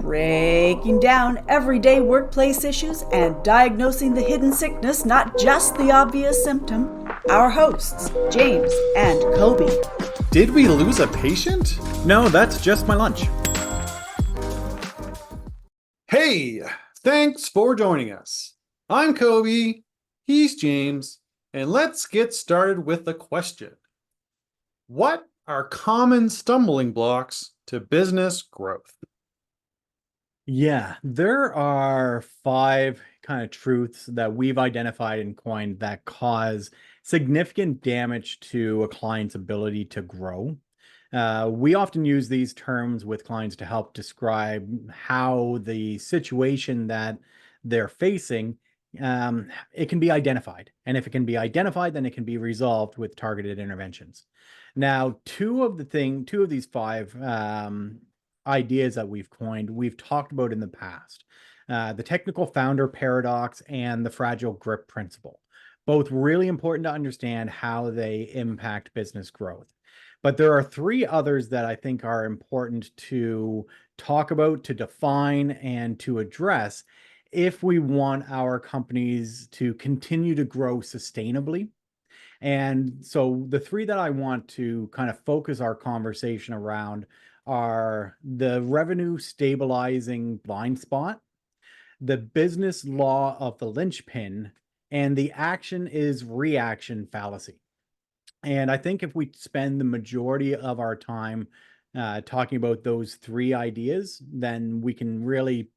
breaking down everyday workplace issues and diagnosing the hidden sickness, not just the obvious symptom. Our hosts, James and Kobe. Did we lose a patient? No, that's just my lunch. Hey, thanks for joining us. I'm Kobe, he's James, and let's get started with the question. What are common stumbling blocks to business growth? Yeah, there are 5 kind of truths that we've identified and coined that cause significant damage to a client's ability to grow. We often use these terms with clients to help describe how the situation that they're facing, it can be identified. And if it can be identified, then it can be resolved with targeted interventions. Now, two of these 5 ideas that we've coined, we've talked about in the past. The technical founder paradox and the fragile grip principle. Both really important to understand how they impact business growth. But there are 3 others that I think are important to talk about, to define, and to address if we want our companies to continue to grow sustainably. And so the 3 that I want to kind of focus our conversation around are the revenue stabilizing blind spot, the business law of the linchpin, and the action is reaction fallacy. And I think if we spend the majority of our time talking about those 3 ideas, then we can really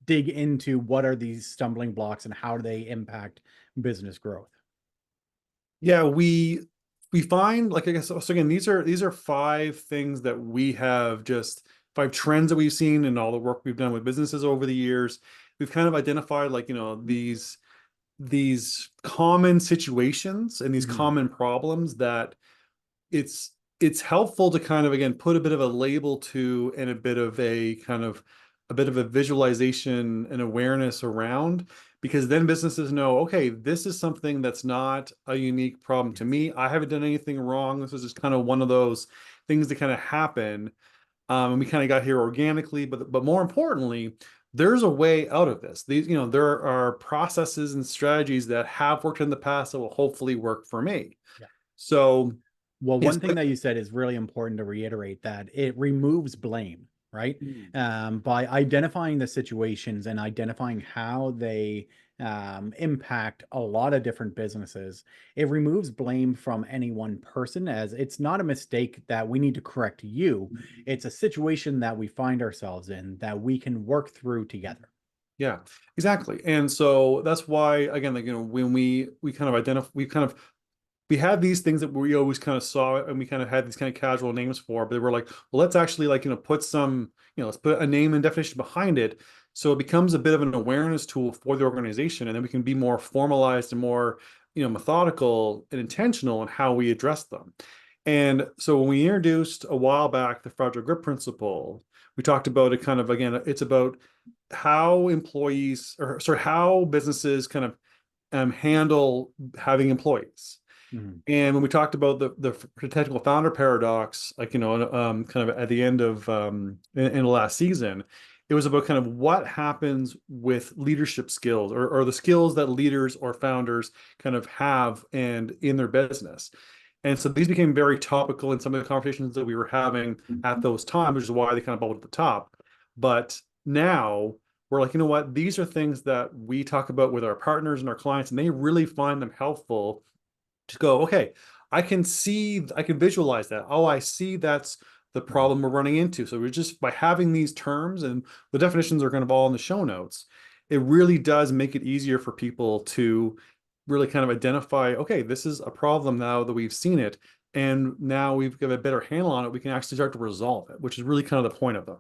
dig into what are these stumbling blocks and how do they impact business growth. Yeah, we find, like, I guess, so again, these are 5 things that we have, just 5 trends that we've seen in all the work we've done with businesses over the years. We've kind of identified, like, these common situations and these common problems that it's helpful to kind of, again, put a bit of a label to, and a bit of a visualization and awareness around, because then businesses know, okay, this is something that's not a unique problem to me. I haven't done anything wrong. This is just kind of one of those things that kind of happen. And we kind of got here organically, but more importantly, there's a way out of this. There are processes and strategies that have worked in the past that will hopefully work for me. Yeah. So, well, one thing that you said is really important to reiterate, that it removes blame, right? By identifying the situations and identifying how they impact a lot of different businesses, it removes blame from any one person, as it's not a mistake that we need to correct you. It's a situation that we find ourselves in that we can work through together. Yeah, exactly. And so that's why, again, like, when we kind of identify, we had these things that we always kind of saw, and we kind of had these kind of casual names for, but they were like, well, let's actually, like, put some, let's put a name and definition behind it. So it becomes a bit of an awareness tool for the organization. And then we can be more formalized and more, methodical and intentional in how we address them. And so when we introduced a while back the fragile grip principle, we talked about it kind of, again, it's about how employees, or sorry, how businesses kind of handle having employees. And when we talked about the technical founder paradox, like, kind of at the end of in the last season, it was about kind of what happens with leadership skills, or the skills that leaders or founders kind of have and in their business. And so these became very topical in some of the conversations that we were having at those times, which is why they kind of bubbled at the top. But now we're like, you know what? These are things that we talk about with our partners and our clients, and they really find them helpful to go, okay, I can visualize that. Oh, I see that's the problem we're running into. So we're just, by having these terms, and the definitions are kind of all in the show notes, it really does make it easier for people to really kind of identify, okay, this is a problem now that we've seen it, and now we've got a better handle on it. We can actually start to resolve it, which is really kind of the point of them.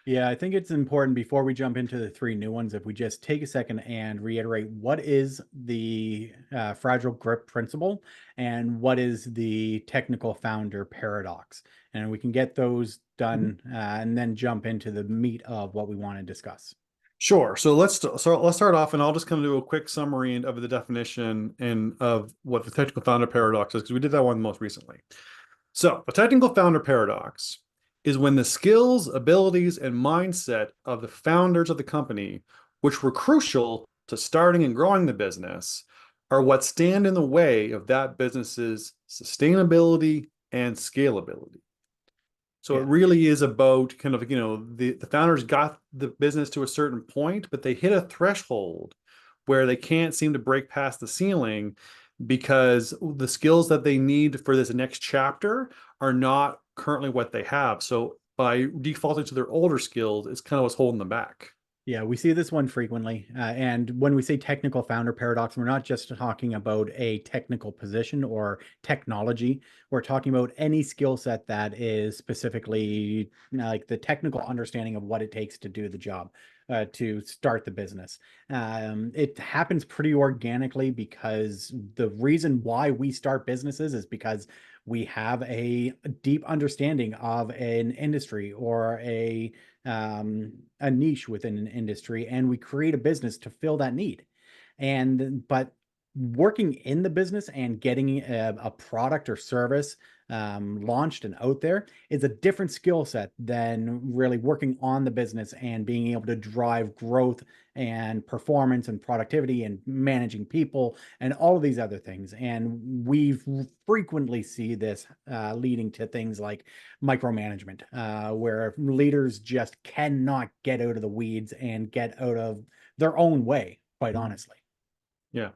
Yeah, I think it's important, before we jump into the 3 new ones, if we just take a second and reiterate what is the fragile grip principle and what is the technical founder paradox. And we can get those done and then jump into the meat of what we want to discuss. Sure. So let's start off, and I'll just kind of do a quick summary of the definition and of what the technical founder paradox is, because we did that one most recently. So a technical founder paradox is when the skills, abilities, and mindset of the founders of the company, which were crucial to starting and growing the business, are what stand in the way of that business's sustainability and scalability. So it really is about kind of, the founders got the business to a certain point, but they hit a threshold where they can't seem to break past the ceiling because the skills that they need for this next chapter are not currently what they have. So by defaulting to their older skills, it's kind of what's holding them back. Yeah, we see this one frequently. And when we say technical founder paradox, we're not just talking about a technical position or technology. We're talking about any skill set that is specifically like the technical understanding of what it takes to do the job, to start the business. It happens pretty organically because the reason why we start businesses is because we have a deep understanding of an industry or a niche within an industry, and we create a business to fill that need. But working in the business and getting a product or service launched and out there is a different skill set than really working on the business and being able to drive growth and performance and productivity and managing people and all of these other things. And we frequently see this leading to things like micromanagement, where leaders just cannot get out of the weeds and get out of their own way, quite honestly. Yeah.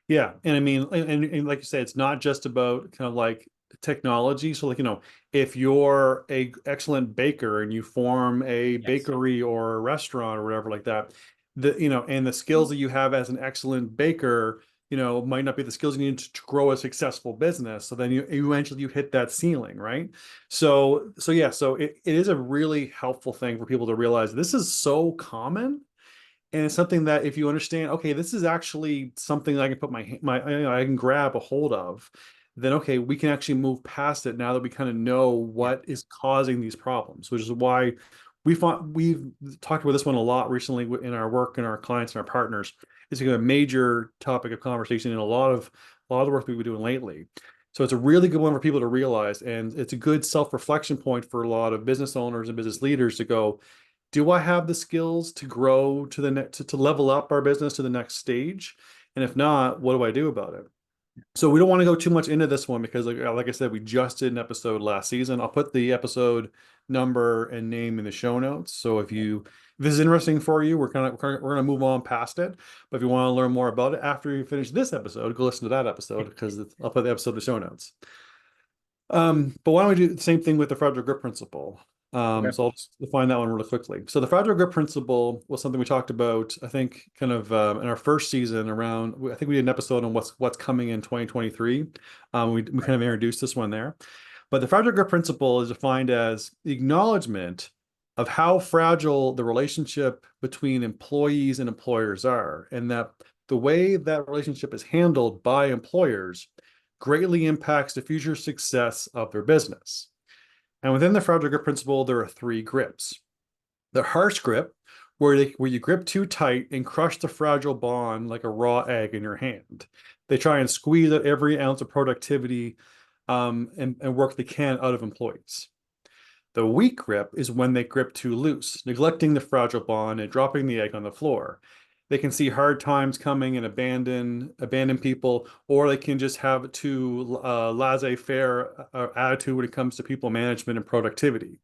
Yeah. And I mean, and like you say, it's not just about kind of like technology. So like, if you're a excellent baker and you form a bakery or a restaurant or whatever like that, and the skills that you have as an excellent baker, might not be the skills you need to grow a successful business. So then you eventually you hit that ceiling, right? So yeah, so it is a really helpful thing for people to realize this is so common. And it's something that if you understand, okay, this is actually something I can put I can grab a hold of, then okay, we can actually move past it now that we kind of know what is causing these problems, which is why we've talked about this one a lot recently in our work and our clients and our partners. It's a major topic of conversation in a lot of the work we've been doing lately. So it's a really good one for people to realize, and it's a good self-reflection point for a lot of business owners and business leaders to go, do I have the skills to grow to the next to level up our business to the next stage? And if not, what do I do about it? So we don't want to go too much into this one because like I said, we just did an episode last season. I'll put the episode number and name in the show notes. So if this is interesting for you, we're gonna move on past it. But if you want to learn more about it after you finish this episode, go listen to that episode because I'll put the episode in the show notes. But why don't we do the same thing with the fragile grip principle? Okay. So I'll just define that one really quickly. So the fragile grip principle was something we talked about, I think, kind of in our first season around. I think we did an episode on what's coming in 2023. We kind of introduced this one there. But the fragile grip principle is defined as the acknowledgement of how fragile the relationship between employees and employers are, and that the way that relationship is handled by employers greatly impacts the future success of their business. And within the fragile grip principle, there are three grips. The harsh grip, where you grip too tight and crush the fragile bond like a raw egg in your hand. They try and squeeze out every ounce of productivity and work they can out of employees. The weak grip is when they grip too loose, neglecting the fragile bond and dropping the egg on the floor. They can see hard times coming and abandon people, or they can just have too laissez-faire attitude when it comes to people management and productivity.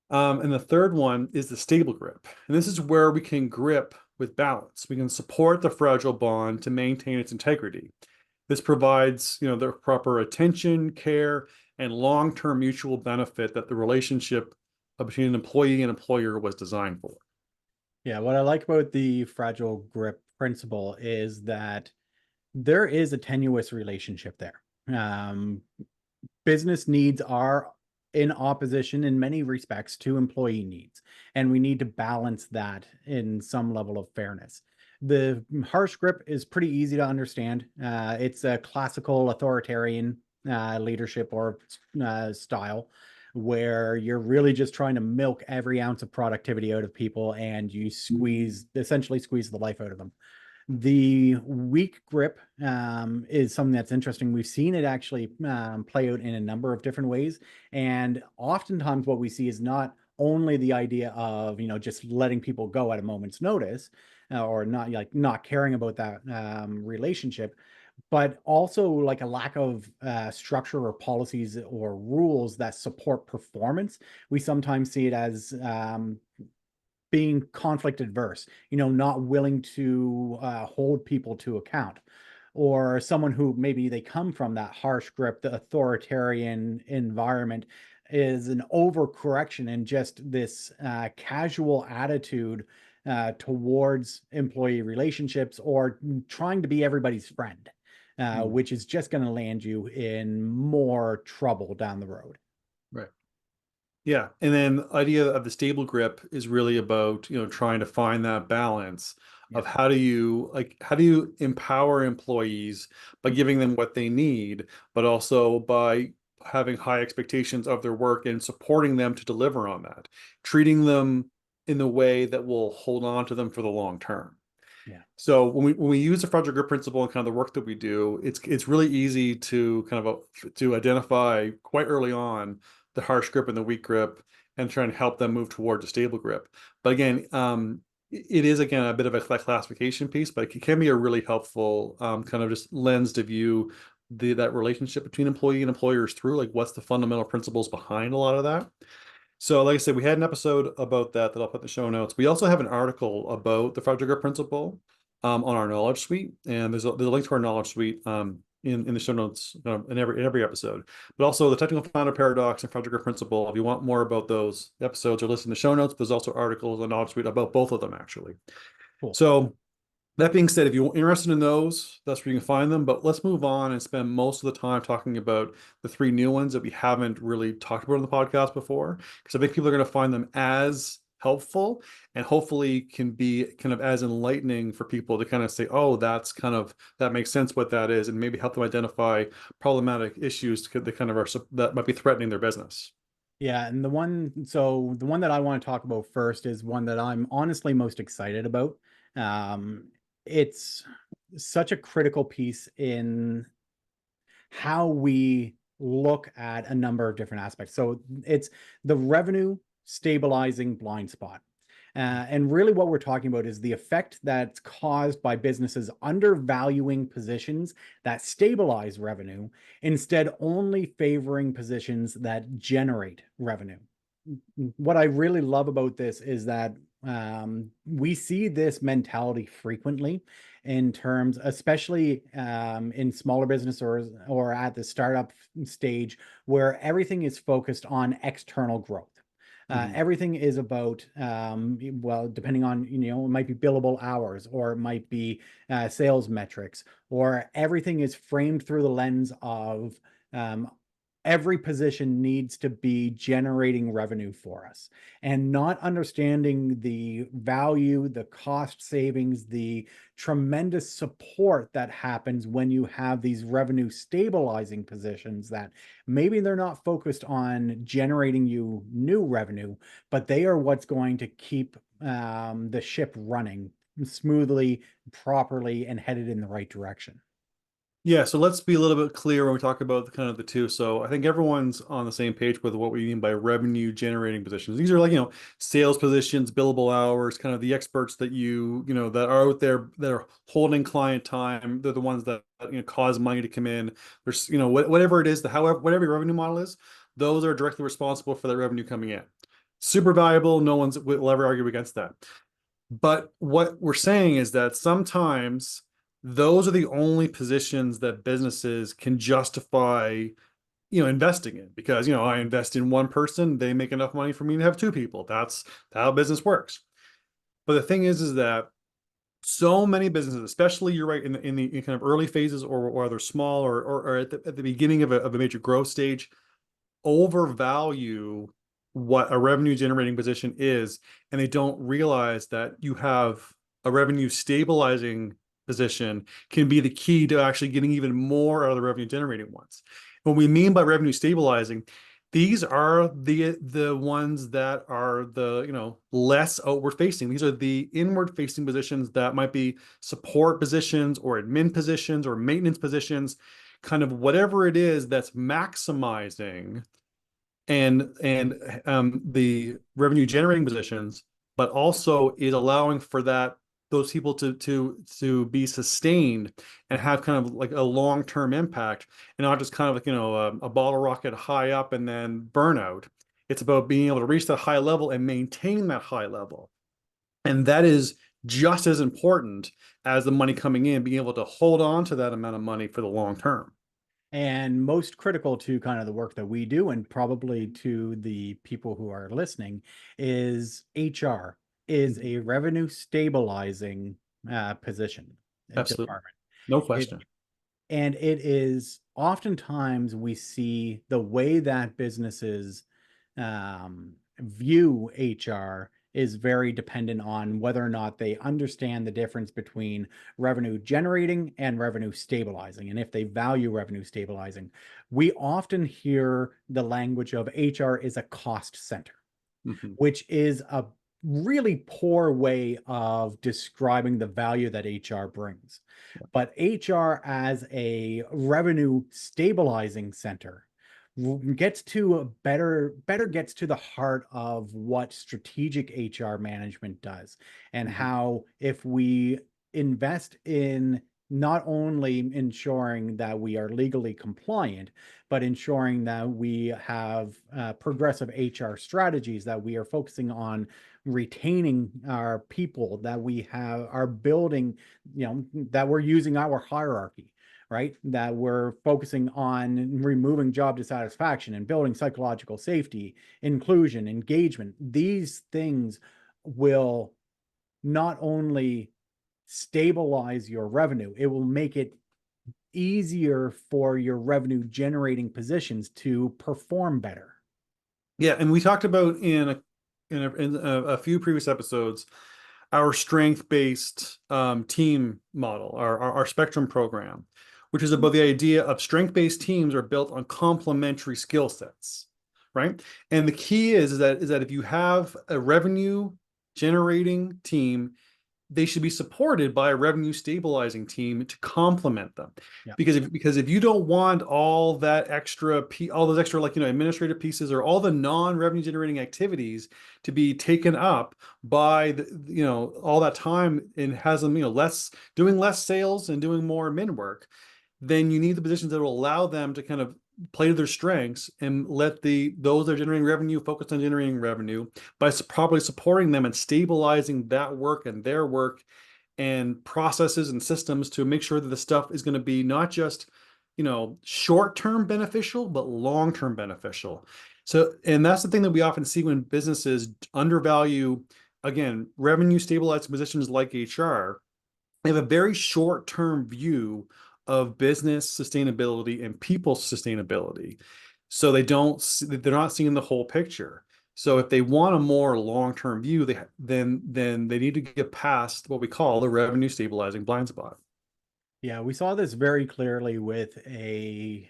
And the third one is the stable grip. And this is where we can grip with balance. We can support the fragile bond to maintain its integrity. This provides, the proper attention, care, and long-term mutual benefit that the relationship between an employee and employer was designed for. Yeah, what I like about the fragile grip principle is that there is a tenuous relationship there. Business needs are in opposition in many respects to employee needs, and we need to balance that in some level of fairness. The harsh grip is pretty easy to understand. It's a classical authoritarian leadership or style where you're really just trying to milk every ounce of productivity out of people and you essentially squeeze the life out of them. The weak grip is something that's interesting. We've seen it actually play out in a number of different ways. And oftentimes what we see is not only the idea of, just letting people go at a moment's notice, or not caring about that relationship, but also like a lack of structure or policies or rules that support performance. We sometimes see it as being conflict adverse, not willing to hold people to account, or someone who maybe they come from that harsh grip, the authoritarian environment, is an overcorrection and just this casual attitude towards employee relationships, or trying to be everybody's friend, which is just going to land you in more trouble down the road. Right. Yeah. And then the idea of the stable grip is really about, trying to find that balance of how do you empower employees by giving them what they need, but also by having high expectations of their work and supporting them to deliver on that, treating them in the way that will hold on to them for the long term. Yeah. So when we use the fragile grip principle and kind of the work that we do, it's really easy to to identify quite early on the harsh grip and the weak grip, and try and help them move towards a stable grip. But again, it is again a bit of a classification piece, but it can be a really helpful kind of just lens to view that relationship between employee and employers through, like, what's the fundamental principles behind a lot of that. So, like I said, we had an episode about that I'll put in the show notes. We also have an article about the fragile grip principle on our knowledge suite, and there's a link to our knowledge suite in the show notes in every episode. But also the technical founder paradox and fragile grip principle. If you want more about those episodes, or listen to the show notes, there's also articles on knowledge suite about both of them, actually. Cool. So that being said, if you're interested in those, that's where you can find them. But let's move on and spend most of the time talking about the three new ones that we haven't really talked about on the podcast before, because I think people are going to find them as helpful, and hopefully can be kind of as enlightening for people to kind of say, oh, that makes sense what that is, and maybe help them identify problematic issues that might be threatening their business. Yeah, and the one that I want to talk about first is one that I'm honestly most excited about. It's such a critical piece in how we look at a number of different aspects. So it's the revenue stabilizing blind spot. And really what we're talking about is the effect that's caused by businesses undervaluing positions that stabilize revenue, instead only favoring positions that generate revenue. What I really love about this is that we see this mentality frequently in terms, especially in smaller business or at the startup stage, where everything is focused on external growth. Everything is about, depending on, it might be billable hours, or it might be sales metrics, or everything is framed through the lens of every position needs to be generating revenue for us, and not understanding the value, the cost savings, the tremendous support that happens when you have these revenue stabilizing positions that maybe they're not focused on generating you new revenue, but they are what's going to keep the ship running smoothly, properly, and headed in the right direction. Yeah, so let's be a little bit clear when we talk about the two. So I think everyone's on the same page with what we mean by revenue generating positions. These are like, sales positions, billable hours, kind of the experts that that are out there that are holding client time. They're the ones that cause money to come in. There's whatever it is, whatever your revenue model is, those are directly responsible for that revenue coming in. Super valuable. No one will ever argue against that. But what we're saying is that sometimes those are the only positions that businesses can justify, investing in, because, I invest in one person, they make enough money for me to have two people. That's how business works. But the thing is that so many businesses, especially, you're right, in the kind of early phases, or they're small, or at the beginning of a major growth stage, overvalue what a revenue generating position is, and they don't realize that you have a revenue stabilizing position can be the key to actually getting even more out of the revenue generating ones. What we mean by revenue stabilizing, these are the ones that are the, you know, less outward facing. These are the inward facing positions that might be support positions or admin positions or maintenance positions, kind of whatever it is that's maximizing and the revenue generating positions, but also is allowing for those people to be sustained and have kind of like a long-term impact, and not just kind of like, you know, a bottle rocket high up and then burnout. It's about being able to reach that high level and maintain that high level. And that is just as important as the money coming in, being able to hold on to that amount of money for the long term. And most critical to kind of the work that we do, and probably to the people who are listening, is HR is a revenue stabilizing position, Absolutely. department. No It, question. and it is oftentimes we see the way that businesses view HR is very dependent on whether or not they understand the difference between revenue generating and revenue stabilizing. And if they value revenue stabilizing, we often hear the language of HR is a cost center, which is a really poor way of describing the value that HR brings. But HR as a revenue stabilizing center gets to a better gets to the heart of what strategic HR management does, and how if we invest in not only ensuring that we are legally compliant, but ensuring that we have progressive HR strategies, that we are focusing on retaining our people, that we are building, that we're using our hierarchy, right? That we're focusing on removing job dissatisfaction and building psychological safety, inclusion, engagement. These things will not only stabilize your revenue, it will make it easier for your revenue generating positions to perform better. Yeah, and we talked about in a few previous episodes our strength-based team model, our spectrum program, which is about the idea of strength-based teams are built on complementary skill sets, right? And the key is that if you have a revenue generating team, they should be supported by a revenue stabilizing team to complement them. Yeah. Because if you don't want all that extra all those extra, like, you know, administrative pieces or all the non-revenue generating activities to be taken up by the, you know, all that time, and has them, you know, doing less sales and doing more admin work, then you need the positions that will allow them to kind of play to their strengths and let those that are generating revenue focus on generating revenue by properly supporting them and stabilizing that work and their work and processes and systems to make sure that the stuff is going to be not just, you know, short-term beneficial, but long-term beneficial. So, and that's the thing that we often see when businesses undervalue, again, revenue stabilizing positions like HR. They have a very short-term view of business sustainability and people sustainability. So they're not seeing the whole picture. So if they want a more long-term view, then they need to get past what we call the revenue stabilizing blind spot. Yeah, we saw this very clearly with a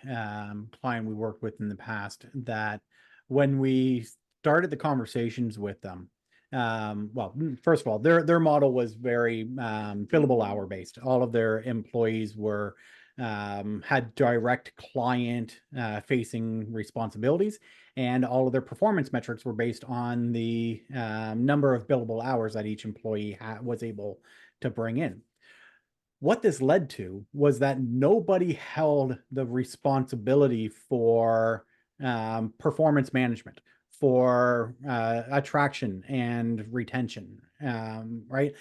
client we worked with in the past, that when we started the conversations with them, well, first of all, their model was very billable hour based. All of their employees were had direct client facing responsibilities, and all of their performance metrics were based on the number of billable hours that each employee was able to bring in. What this led to was that nobody held the responsibility for performance management, for attraction and retention, right?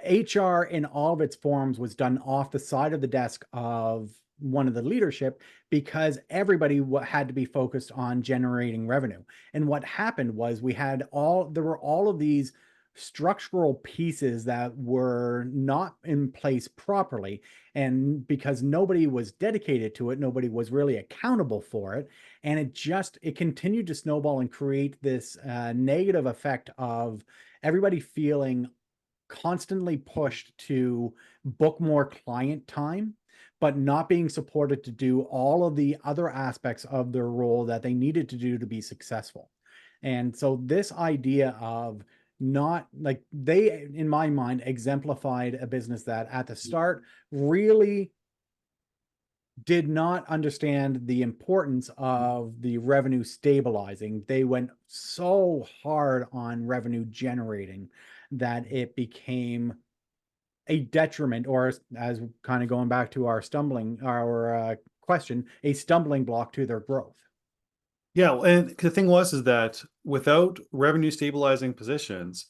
HR in all of its forms was done off the side of the desk of one of the leadership, because everybody had to be focused on generating revenue. And what happened was there were all of these structural pieces that were not in place properly. And because nobody was dedicated to it, nobody was really accountable for it. And it continued to snowball and create this negative effect of everybody feeling constantly pushed to book more client time, but not being supported to do all of the other aspects of their role that they needed to do to be successful. And so this idea of not like they, in my mind, exemplified a business that at the start really did not understand the importance of the revenue stabilizing. They went so hard on revenue generating that it became a detriment, or as kind of going back to our question, a stumbling block to their growth. Yeah, and the thing is that without revenue stabilizing positions,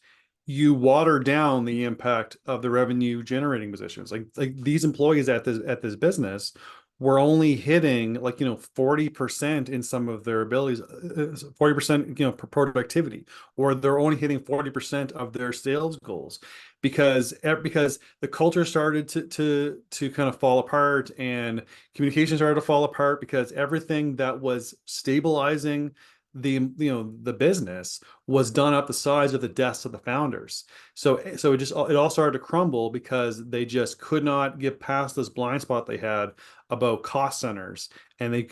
you water down the impact of the revenue generating positions. Like these employees at this business were only hitting 40% in some of their abilities, 40% productivity, or they're only hitting 40% of their sales goals because the culture started to kind of fall apart, and communication started to fall apart because everything that was stabilizing the business was done at the size of the desks of the founders. So it all started to crumble because they just could not get past this blind spot they had about cost centers, and they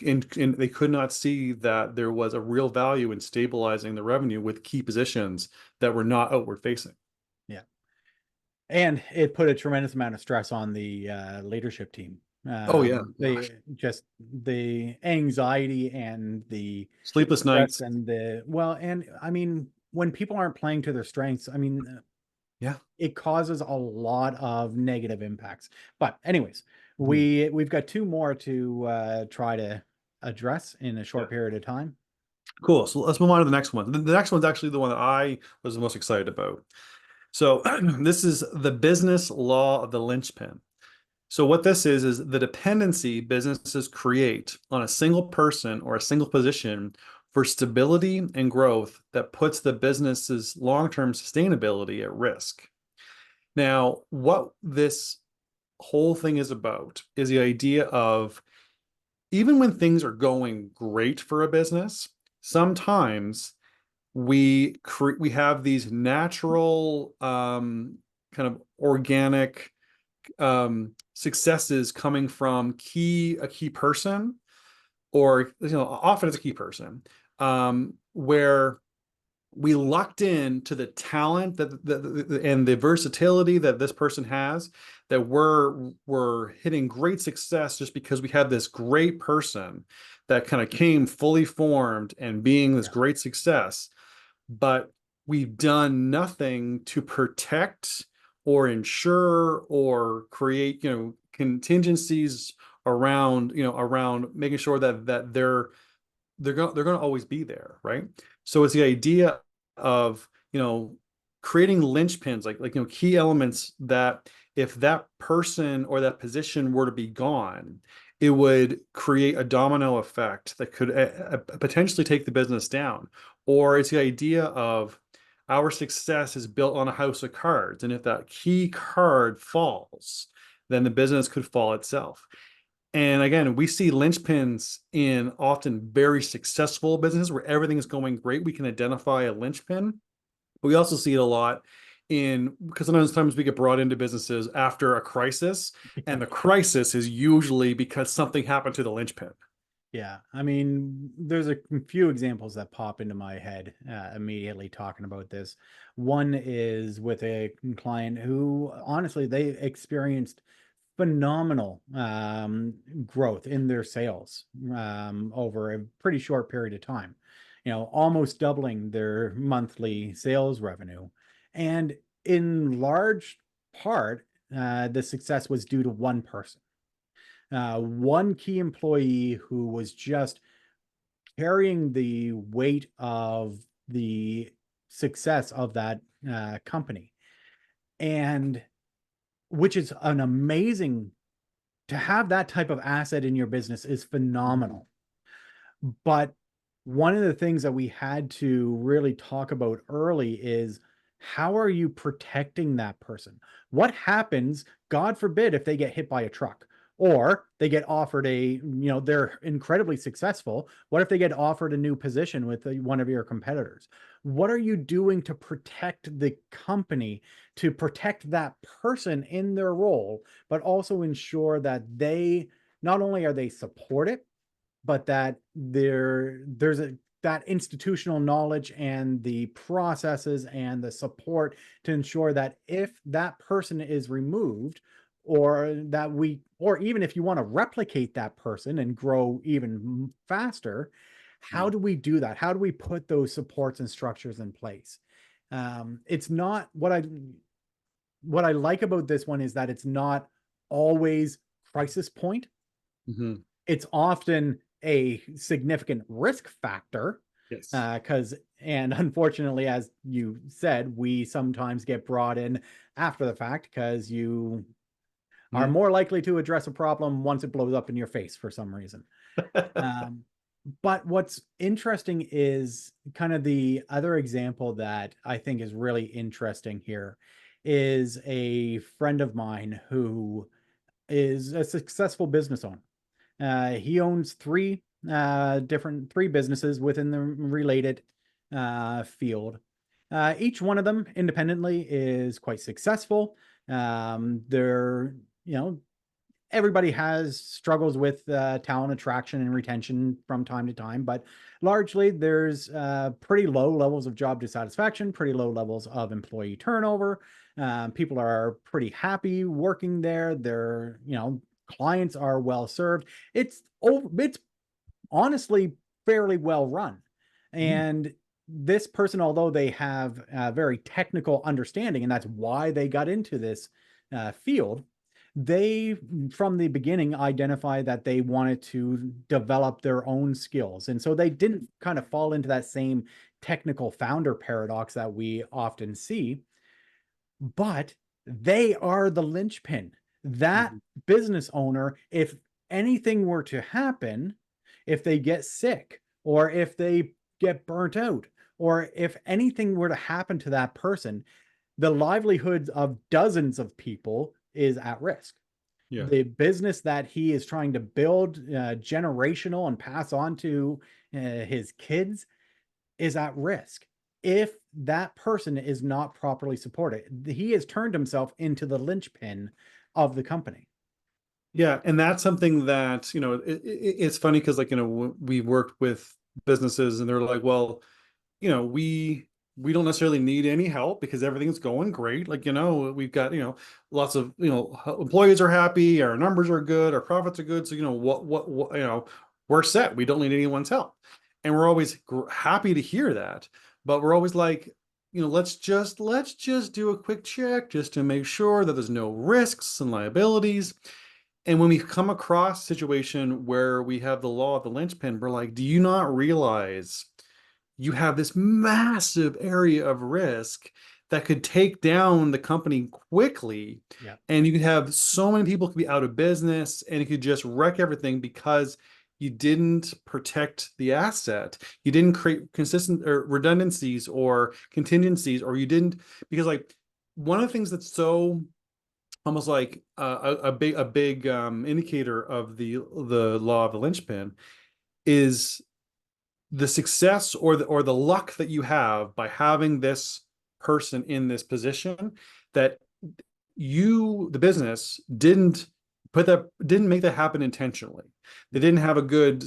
could not see that there was a real value in stabilizing the revenue with key positions that were not outward facing. Yeah. And it put a tremendous amount of stress on the leadership team. Oh yeah, They just the anxiety and the sleepless stress nights. and and I mean, when people aren't playing to their strengths, I mean, Yeah. it causes a lot of negative impacts. But anyways, Mm-hmm. we've got two more to try to address in a short Yeah. period of time. Cool. So let's move on to the next one. The next one's actually the one that I was the most excited about. So this is the business law of the linchpin. So what this is the dependency businesses create on a single person or a single position for stability and growth that puts the business's long-term sustainability at risk. Now, what this whole thing is about is the idea of even when things are going great for a business, sometimes we have these natural kind of organic successes coming from a key person, or often it's a key person, where we lucked in to the talent and the versatility that this person has, that we're hitting great success just because we have this great person that kind of came fully formed and being this great success. But we've done nothing to protect or ensure or create contingencies around making sure that they're going to always be there, right? So it's the idea of creating linchpins, like key elements that if that person or that position were to be gone, it would create a domino effect that could potentially take the business down. Or it's the idea of our success is built on a house of cards, and if that key card falls, then the business could fall itself. And again, we see linchpins in often very successful businesses where everything is going great. We can identify a linchpin. But we also see it a lot because sometimes we get brought into businesses after a crisis, and the crisis is usually because something happened to the linchpin. Yeah, I mean, there's a few examples that pop into my head immediately talking about this. One is with a client who, honestly, they experienced phenomenal growth in their sales over a pretty short period of time. Almost doubling their monthly sales revenue, and in large part, the success was due to one person. One key employee who was just carrying the weight of the success of that company. And which is an amazing, to have that type of asset in your business is phenomenal. But one of the things that we had to really talk about early is, how are you protecting that person? What happens, God forbid, if they get hit by a truck, Or they get offered they're incredibly successful. What if they get offered a new position with one of your competitors? What are you doing to protect the company, to protect that person in their role, but also ensure that they not only are they supported, but that that institutional knowledge and the processes and the support to ensure that if that person is removed, or even if you want to replicate that person and grow even faster, how do we do that? How do we put those supports and structures in place? It's not what I like about this one is that it's not always crisis point. Mhm. It's often a significant risk factor, Yes. and unfortunately, as you said, we sometimes get brought in after the fact because you are Mhm. more likely to address a problem once it blows up in your face for some reason. But what's interesting is kind of the other example that I think is really interesting here is a friend of mine who is a successful business owner. He owns three businesses within the related field. Each one of them independently is quite successful. They're, everybody has struggles with talent attraction and retention from time to time, but largely there's pretty low levels of job dissatisfaction, pretty low levels of employee turnover. People are pretty happy working there. Their clients are well served. It's honestly fairly well run, Mhm. and this person, although they have a very technical understanding, and that's why they got into this field, they from the beginning identified that they wanted to develop their own skills, and so they didn't kind of fall into that same technical founder paradox that we often see, but they are the linchpin. That Mhm. business owner, if anything were to happen, if they get sick or if they get burnt out, or if anything were to happen to that person, the livelihoods of dozens of people is at risk. Yeah. The business that he is trying to build generational and pass on to his kids is at risk if that person is not properly supported. He has turned himself into the linchpin of the company. Yeah, and that's something that, it's funny because like, we worked with businesses and they're like, well, we don't necessarily need any help because everything's going great. Like, we've got, lots of, employees are happy, our numbers are good, our profits are good. So, what, we're set. We don't need anyone's help. And we're always happy to hear that. But we're always like, let's just do a quick check just to make sure that there's no risks and liabilities. And when we come across a situation where we have the law of the linchpin, we're like, do you not realize you have this massive area of risk that could take down the company quickly? Yeah. And you could have so many people could be out of business and it could just wreck everything because you didn't protect the asset. You didn't create consistent or redundancies or contingencies, or you didn't, because like one of the things that's so almost like a big indicator of the law of the linchpin is the success or the luck that you have by having this person in this position, that the business didn't make that happen intentionally. They didn't have a good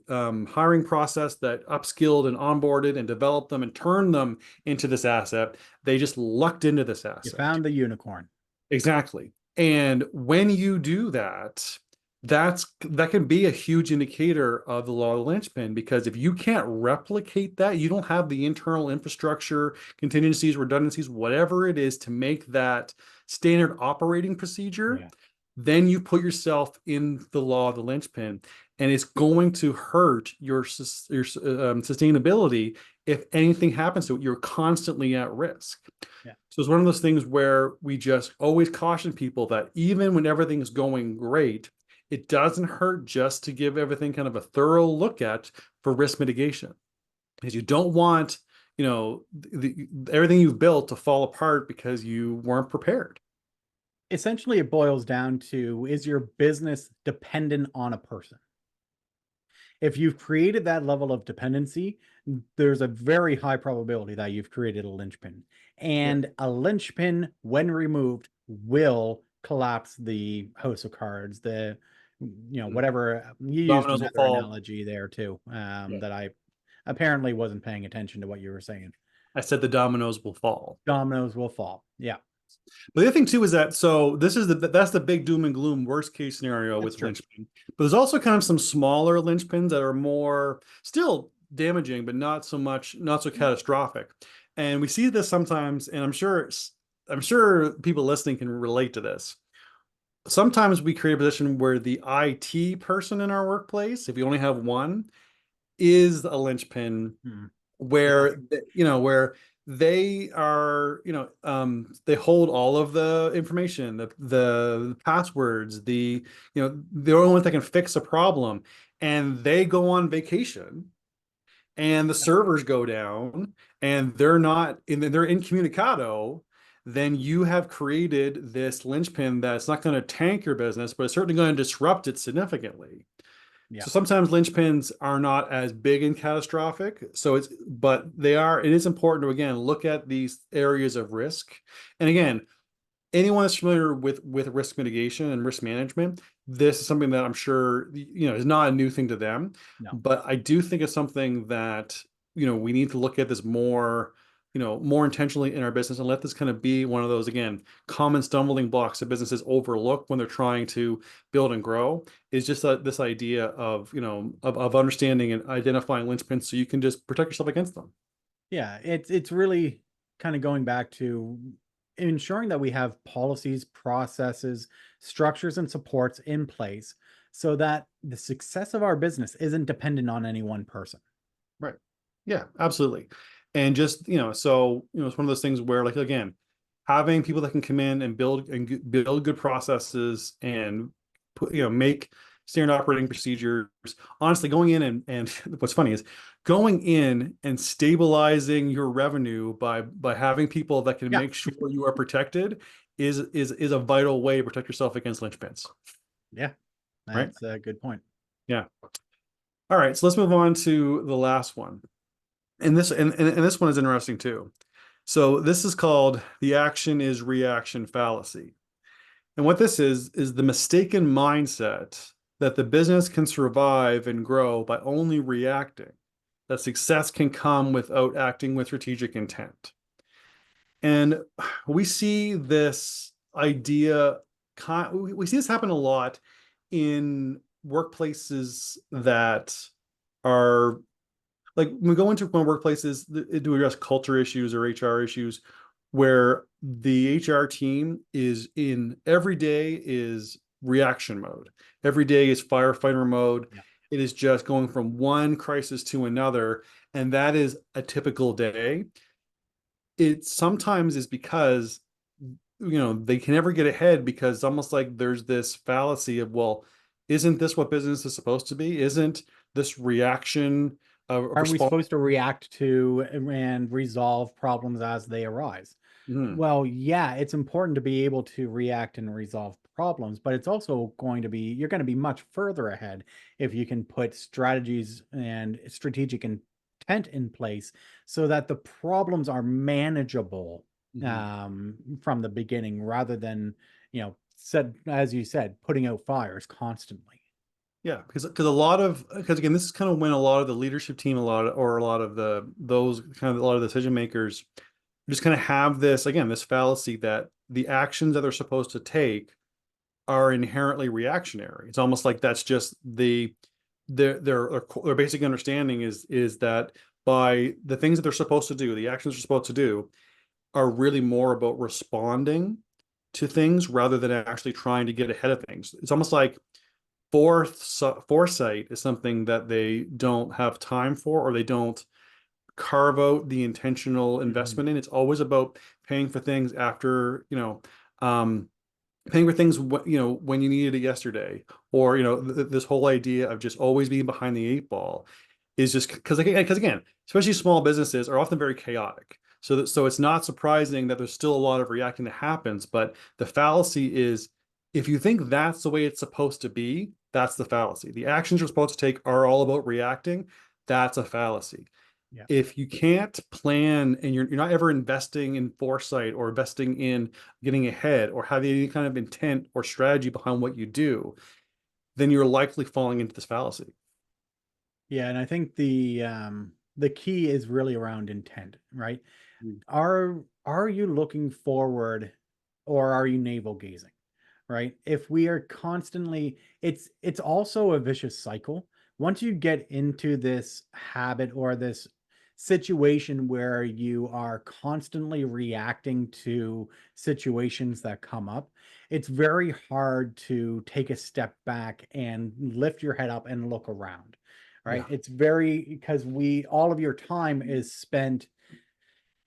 hiring process that upskilled and onboarded and developed them and turned them into this asset. They just lucked into this You asset. found the unicorn. Exactly. And when you do that, that can be a huge indicator of the law of the linchpin, because if you can't replicate that, you don't have the internal infrastructure, contingencies, redundancies, whatever it is to make that standard operating procedure, Yeah. then you put yourself in the law of the linchpin, and it's going to hurt your sustainability. If anything happens to it, you're constantly at risk. Yeah. So it's one of those things where we just always caution people that even when everything's going great, it doesn't hurt just to give everything kind of a thorough look at for risk mitigation, because you don't want, everything you've built to fall apart because you weren't prepared. Essentially, it boils down to, is your business dependent on a person? If you've created that level of dependency, there's a very high probability that you've created a linchpin. Yeah. And a linchpin, when removed, will collapse the house of cards, whatever. You used Dominoes will another fall. analogy there too, Yeah. that I apparently wasn't paying attention to what you were saying. I said the dominoes will fall. Dominoes will fall. Yeah, But the other thing too is that so this is that's the big doom and gloom worst case scenario that's with true. linchpin. But there's also kind of some smaller linchpins that are more still damaging, but not so much, not so catastrophic. And we see this sometimes, and I'm sure people listening can relate to this. Sometimes we create a position where the IT person in our workplace, if we only have one, is a linchpin Hmm. Yeah. where where they are, they hold all of the information, the passwords, they're the only ones that can fix a problem, and they go on vacation and the servers go down and they're incommunicado. Then you have created this linchpin that's not going to tank your business, but it's certainly going to disrupt it significantly. Yeah. So sometimes linchpins are not as big and catastrophic. But it is important to, again, look at these areas of risk. And again, anyone that's familiar with risk mitigation and risk management, this is something that I'm sure, is not a new thing to them. No. But I do think it's something that, we need to look at this more, more intentionally in our business, and let this kind of be one of those, again, common stumbling blocks that businesses overlook when they're trying to build and grow, is just this idea of, of understanding and identifying linchpins so you can just protect yourself against them. Yeah, it's really kind of going back to ensuring that we have policies, processes, structures, and supports in place so that the success of our business isn't dependent on any one person. Right. Yeah, absolutely. And just, it's one of those things where, like, again, having people that can come in and build good processes and make standard operating procedures. Honestly, going in and what's funny is going in and stabilizing your revenue by having people that can Yeah. make sure you are protected is a vital way to protect yourself against linchpins. Yeah, Right? that's a good point. Yeah. All right, so let's move on to the last one. And this one is interesting too. So this is called the action is reaction fallacy. And what this is the mistaken mindset that the business can survive and grow by only reacting, that success can come without acting with strategic intent. And we see this idea, we see this happen a lot in workplaces that are, like, when we go into workplaces to address culture issues or HR issues, where the HR team is in every day is reaction mode. Every day is firefighter mode. Yeah. It is just going from one crisis to another. And that is a typical day. It sometimes is because, they can never get ahead, because it's almost like there's this fallacy of, well, isn't this what business is supposed to be? Isn't this reaction of Aren't we response? supposed to react to and resolve problems as they arise? Mhm. Well, yeah, it's important to be able to react and resolve problems, but it's also you're going to be much further ahead if you can put strategies and strategic intent in place so that the problems are manageable Mhm. from the beginning, rather than, as you said, putting out fires constantly. Yeah, because again, this is kind of when a lot of the leadership team, a lot of a lot of decision makers just kind of have this fallacy that the actions that they're supposed to take are inherently reactionary. It's almost like that's just their basic understanding is that by the things that they're supposed to do, the actions they're supposed to do are really more about responding to things rather than actually trying to get ahead of things. It's almost like foresight is something that they don't have time for, or they don't carve out the intentional Mhm. investment in. It's always about paying for things after, paying for things when you needed it yesterday, or this whole idea of just always being behind the eight ball is just because again, especially small businesses are often very chaotic. So it's not surprising that there's still a lot of reacting that happens, but the fallacy is if you think that's the way it's supposed to be, that's the fallacy. The actions you're supposed to take are all about reacting. That's a fallacy. Yeah. If you can't plan and you're not ever investing in foresight or investing in getting ahead or having any kind of intent or strategy behind what you do, then you're likely falling into this fallacy. Yeah, and I think the key is really around intent, right? Mm. Are you looking forward or are you navel gazing? Right? If we are constantly, it's also a vicious cycle. Once you get into this habit or this situation where you are constantly reacting to situations that come up, it's very hard to take a step back and lift your head up and look around. Right? Yeah. It's very, because all of your time is spent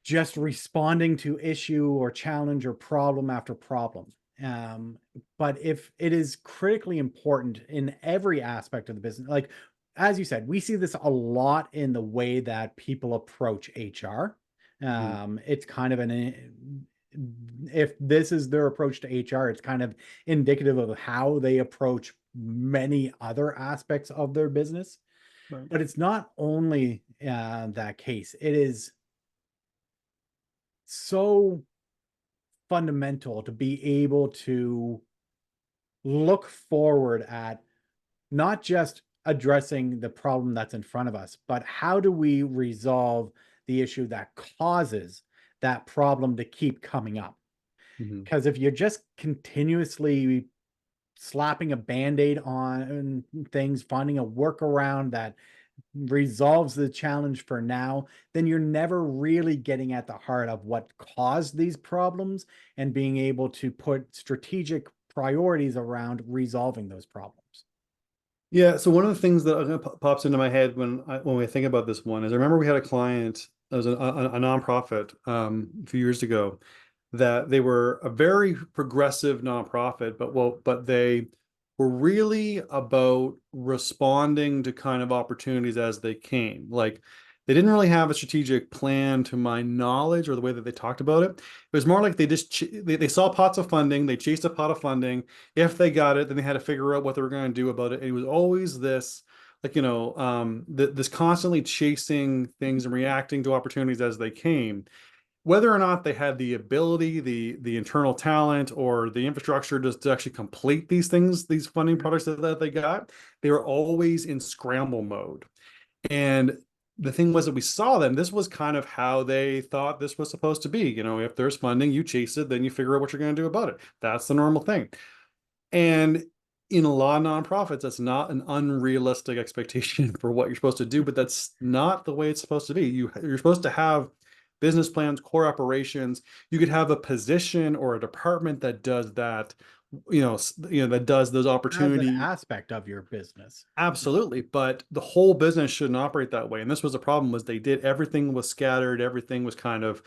just responding to issue or challenge or problem after problem. Um, but if it is critically important in every aspect of the business, like as you said, we see this a lot in the way that people approach HR. It's kind of if this is their approach to HR, it's kind of indicative of how they approach many other aspects of their business. Right. But it's not only that case. It is so fundamental to be able to look forward at not just addressing the problem that's in front of us, but how do we resolve the issue that causes that problem to keep coming up? Mhm. Because if you're just continuously slapping a band-aid on things, finding a workaround that resolves the challenge for now, then you're never really getting at the heart of what caused these problems and being able to put strategic priorities around resolving those problems. Yeah. So one of the things that pops into my head when we think about this one is I remember we had a client that was a nonprofit a few years ago that they were a very progressive nonprofit, but they were really about responding to kind of opportunities as they came. Like they didn't really have a strategic plan to my knowledge or the way that they talked about it. It was more like they saw pots of funding, they chased a pot of funding. If they got it, then they had to figure out what they were going to do about it. And it was always this like this constantly chasing things and reacting to opportunities as they came, whether or not they had the ability, the internal talent, or the infrastructure just to actually complete these things, these funding products that they got, they were always in scramble mode. And the thing was that we saw them, this was kind of how they thought this was supposed to be. If there's funding, you chase it, then you figure out what you're going to do about it. That's the normal thing. And in a lot of nonprofits, that's not an unrealistic expectation for what you're supposed to do, but that's not the way it's supposed to be. You're supposed to have business plans, core operations. You could have a position or a department that does that, that does those As an opportunity. aspect of your business. Absolutely, but the whole business shouldn't operate that way. And this was the problem: was everything was scattered, everything was kind of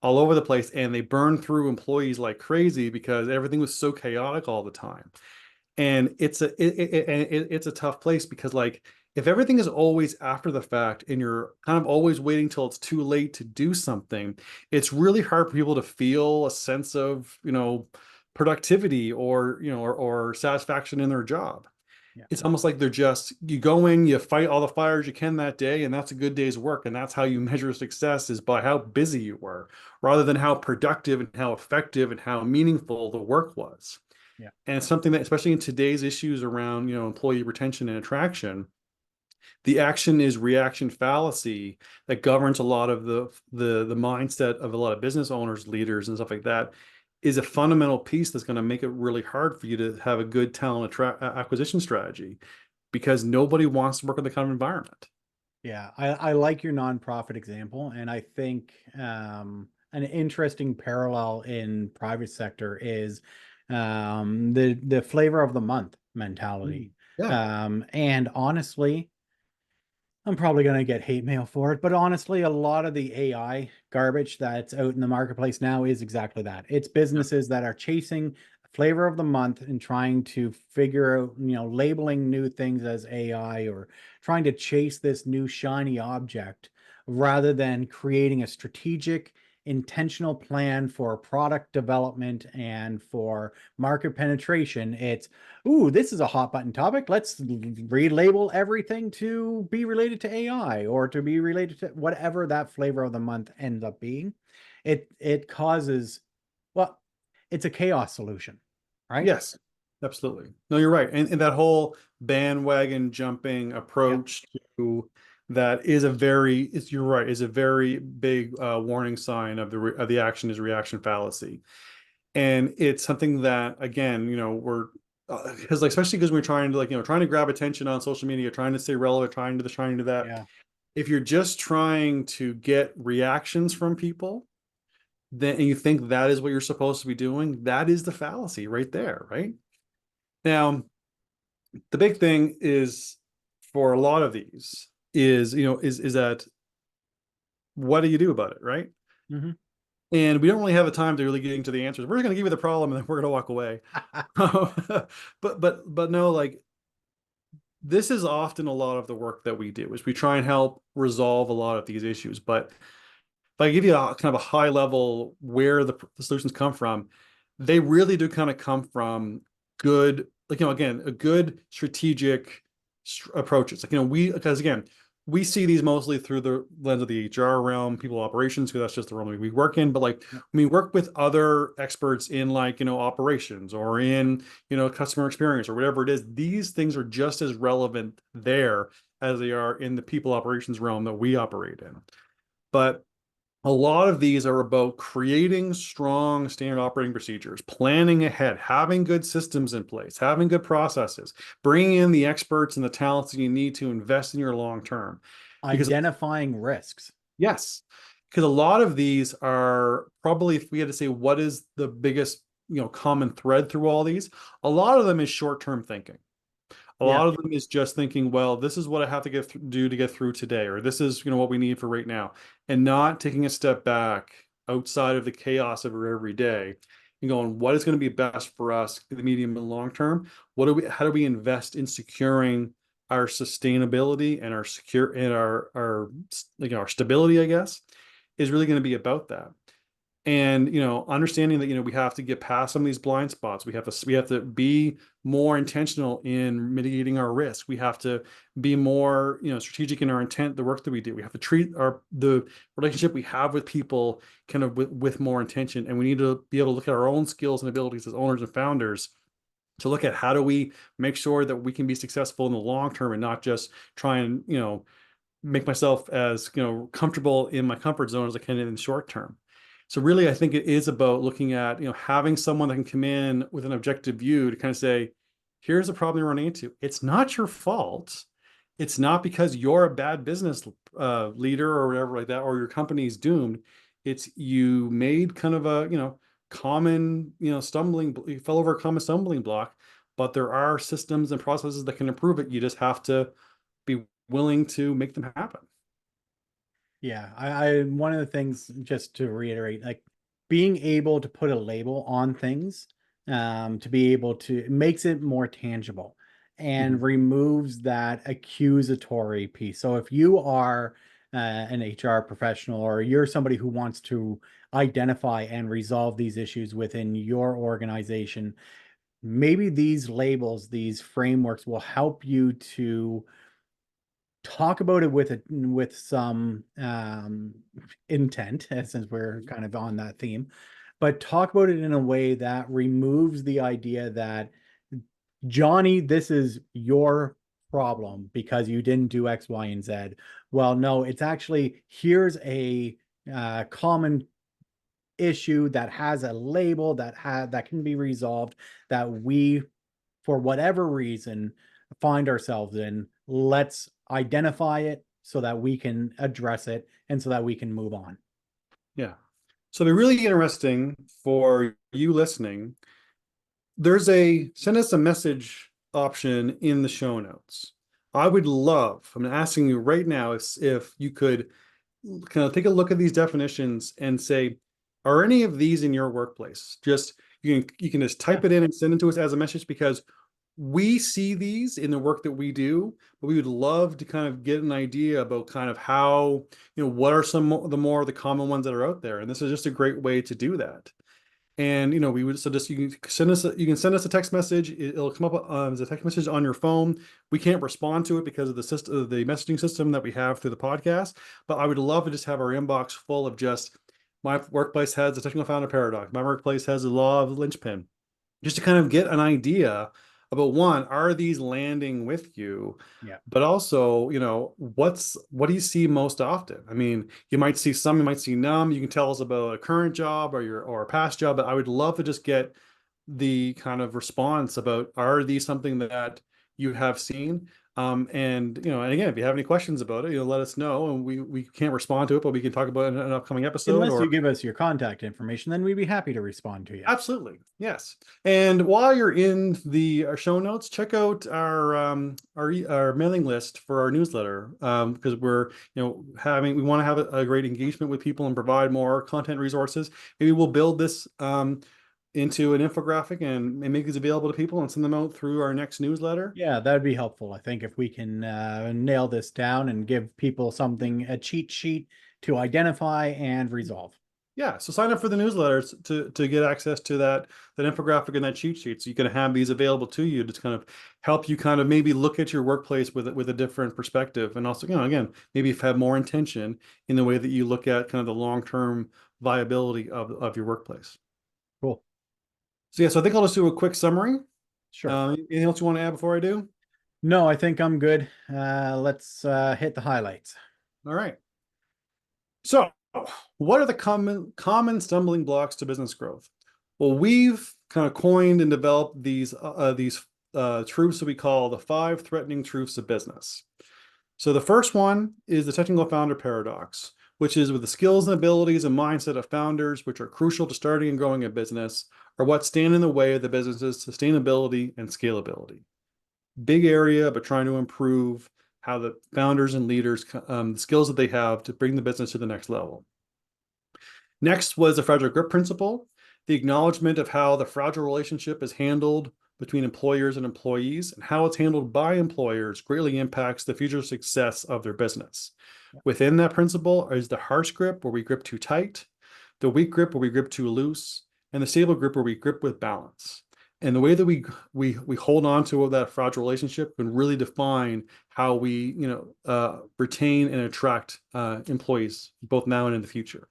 all over the place, and they burned through employees like crazy because everything was so chaotic all the time. And it's a tough place because like if everything is always after the fact and you're kind of always waiting till it's too late to do something, it's really hard for people to feel a sense of productivity or satisfaction in their job. Yeah. It's almost like you go in, you fight all the fires you can that day, and that's a good day's work. And that's how you measure success, is by how busy you were, rather than how productive and how effective and how meaningful the work was. Yeah. And it's something that, especially in today's issues around, employee retention and attraction, the action is reaction fallacy that governs a lot of the mindset of a lot of business owners, leaders, and stuff like that, is a fundamental piece that's going to make it really hard for you to have a good talent acquisition strategy, because nobody wants to work in the kind of environment. Yeah, I like your nonprofit example, and I think an interesting parallel in private sector is the flavor of the month mentality. Yeah. And honestly, I'm probably going to get hate mail for it, but honestly, a lot of the AI garbage that's out in the marketplace now is exactly that. It's businesses that are chasing flavor of the month and trying to figure out, labeling new things as AI or trying to chase this new shiny object rather than creating a strategic intentional plan for product development and for market penetration. It's, ooh, this is a hot button topic. Let's relabel everything to be related to AI or to be related to whatever that flavor of the month ends up being. It causes, well, it's a chaos solution, right? Yes, absolutely. No, you're right. And that whole bandwagon jumping Yeah. approach to that is you're right, is a very big warning sign of the action is reaction fallacy. And it's something that, again, we're because like, especially because we're trying to trying to grab attention on social media, trying to stay relevant, trying to this, trying to that. Yeah. If you're just trying to get reactions from people, then and you think that is what you're supposed to be doing, that is the fallacy right there, right? Now, the big thing is for a lot of these is that what do you do about it, right? Mm-hmm. And we don't really have the time to really get into the answers. We're going to give you the problem and then we're going to walk away. but no, like this is often a lot of the work that we do is we try and help resolve a lot of these issues. But if I give you a kind of a high level where the solutions come from, they really do kind of come from good, like, again, a good strategic approaches. Like, because again, we see these mostly through the lens of the HR realm, people operations, because that's just the realm we work in. But like Yep. when we work with other experts in like, operations or in, customer experience or whatever it is, these things are just as relevant there as they are in the people operations realm that we operate in. But a lot of these are about creating strong standard operating procedures, planning ahead, having good systems in place, having good processes, bringing in the experts and the talents that you need to invest in your long term. Because Identifying risks. yes, because a lot of these are probably, if we had to say what is the biggest, common thread through all these, a lot of them is short-term thinking. A Yeah. lot of them is just thinking, well, this is what I have to do to get through today, or this is, what we need for right now, and not taking a step back outside of the chaos of every day and going, what is going to be best for us in the medium and long term? How do we invest in securing our sustainability and our stability, I guess, is really going to be about that. And understanding that we have to get past some of these blind spots. We have to be more intentional in mitigating our risk. We have to be more strategic in our intent, the work that we do. We have to treat the relationship we have with people kind of with more intention, and we need to be able to look at our own skills and abilities as owners and founders to look at how do we make sure that we can be successful in the long term and not just try and make myself as comfortable in my comfort zone as I can in the short term. So really, I think it is about looking at having someone that can come in with an objective view to kind of say, here's the problem you're running into. It's not your fault. It's not because you're a bad business leader or whatever like that, or your company's doomed. It's you made kind of a common you fell over a common stumbling block, but there are systems and processes that can improve it. You just have to be willing to make them happen. Yeah, I one of the things, just to reiterate, like being able to put a label on things, to be able to, it makes it more tangible and removes that accusatory piece. So if you are an HR professional, or you're somebody who wants to identify and resolve these issues within your organization, maybe these labels, these frameworks will help you to talk about it with some intent, since we're kind of on that theme, but talk about it in a way that removes the idea that, Johnny, this is your problem because you didn't do X, Y, and Z. Well, no, it's actually, here's a common issue that has a label that can be resolved, that we, for whatever reason, find ourselves in. Let's identify it so that we can address it and so that we can move on. Yeah. So it'd be really interesting for you listening. There's a send us a message option in the show notes. I'm asking you right now if you could kind of take a look at these definitions and say, are any of these in your workplace? Just you can just type it in and send it to us as a message, because we see these in the work that we do, but we would love to kind of get an idea about kind of how, what are some of the common ones that are out there. And this is just a great way to do that. And we would suggest you can send us a text message. It'll come up as a text message on your phone. We can't respond to it because of the system, the messaging system that we have through the podcast. But I would love to just have our inbox full of just, my workplace has the technical founder paradox. My workplace has the law of the Linchpin. Just to kind of get an idea about, one, are these landing with you? Yeah. But also, what do you see most often? I mean, you might see some, you might see none. You can tell us about a current job or a past job, but I would love to just get the kind of response about, are these something that you have seen? And again, if you have any questions about it, let us know, and we can't respond to it, but we can talk about it in an upcoming episode. Unless you give us your contact information, then we'd be happy to respond to you. Absolutely, yes. And while you're in our show notes, check out our mailing list for our newsletter, because we're we want to have a great engagement with people and provide more content resources. Maybe we'll build this into an infographic and make these available to people and send them out through our next newsletter. Yeah, that would be helpful. I think if we can nail this down and give people a cheat sheet to identify and resolve. Yeah, so sign up for the newsletters to get access to that infographic and that cheat sheet, so you can have these available to you to kind of help you kind of maybe look at your workplace with a different perspective, and also again, maybe have more intention in the way that you look at kind of the long-term viability of your workplace. Cool. So yeah, so I think I'll just do a quick summary. Sure. Anything else you want to add before I do? No, I think I'm good. Let's hit the highlights. All right. So what are the common stumbling blocks to business growth? Well, we've kind of coined and developed these truths that we call the 5 threatening truths of business. So the first one is the technical founder paradox, which is, with the skills and abilities and mindset of founders, which are crucial to starting and growing a business, are what stand in the way of the business's sustainability and scalability. Big area, but trying to improve how the founders and leaders, the skills that they have to bring the business to the next level. Next was the fragile grip principle, the acknowledgement of how the fragile relationship is handled between employers and employees, and how it's handled by employers greatly impacts the future success of their business. Within that principle is the harsh grip, where we grip too tight, the weak grip, where we grip too loose, and the stable grip, where we grip with balance. And the way that we hold on to that fragile relationship can really define how we retain and attract employees, both now and in the future.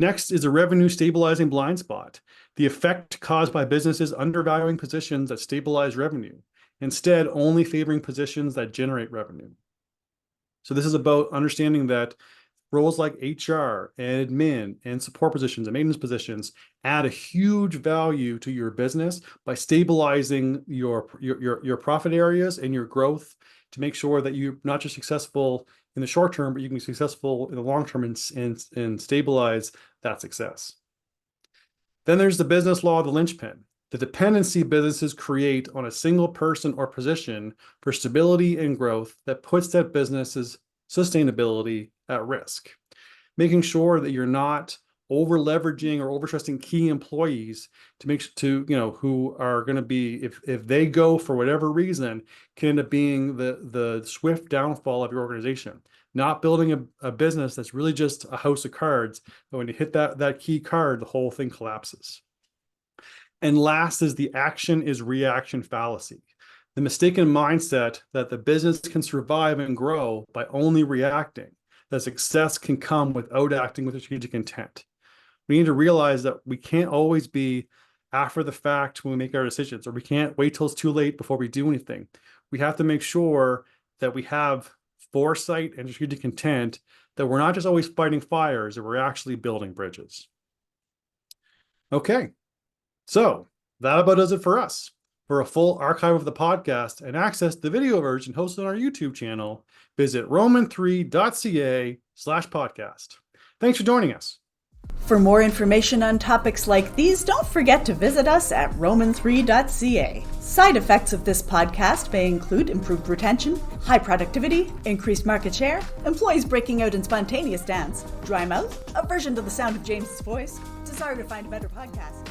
Next is a revenue stabilizing blind spot, the effect caused by businesses undervaluing positions that stabilize revenue, instead only favoring positions that generate revenue. So this is about understanding that roles like HR and admin and support positions and maintenance positions add a huge value to your business by stabilizing your profit areas and your growth, to make sure that you're not just successful in the short term, but you can be successful in the long term and stabilize that success. Then there's the business law of the Linchpin, the dependency businesses create on a single person or position for stability and growth that puts that business's sustainability at risk. Making sure that you're not over leveraging or over trusting key employees who are going to be, if they go for whatever reason, can end up being the swift downfall of your organization. Not building a business that's really just a house of cards, but when you hit that key card, the whole thing collapses. And last is the action is reaction fallacy, the mistaken mindset that the business can survive and grow by only reacting, that success can come without acting with strategic intent. We need to realize that we can't always be after the fact when we make our decisions, or we can't wait till it's too late before we do anything. We have to make sure that we have foresight and strategic intent, that we're not just always fighting fires, that we're actually building bridges. Okay, so that about does it for us. For a full archive of the podcast and access the video version hosted on our YouTube channel, visit roman3.ca/podcast. Thanks for joining us. For more information on topics like these, don't forget to visit us at roman3.ca. Side effects of this podcast may include improved retention, high productivity, increased market share, employees breaking out in spontaneous dance, dry mouth, aversion to the sound of James's voice, desire to find a better podcast.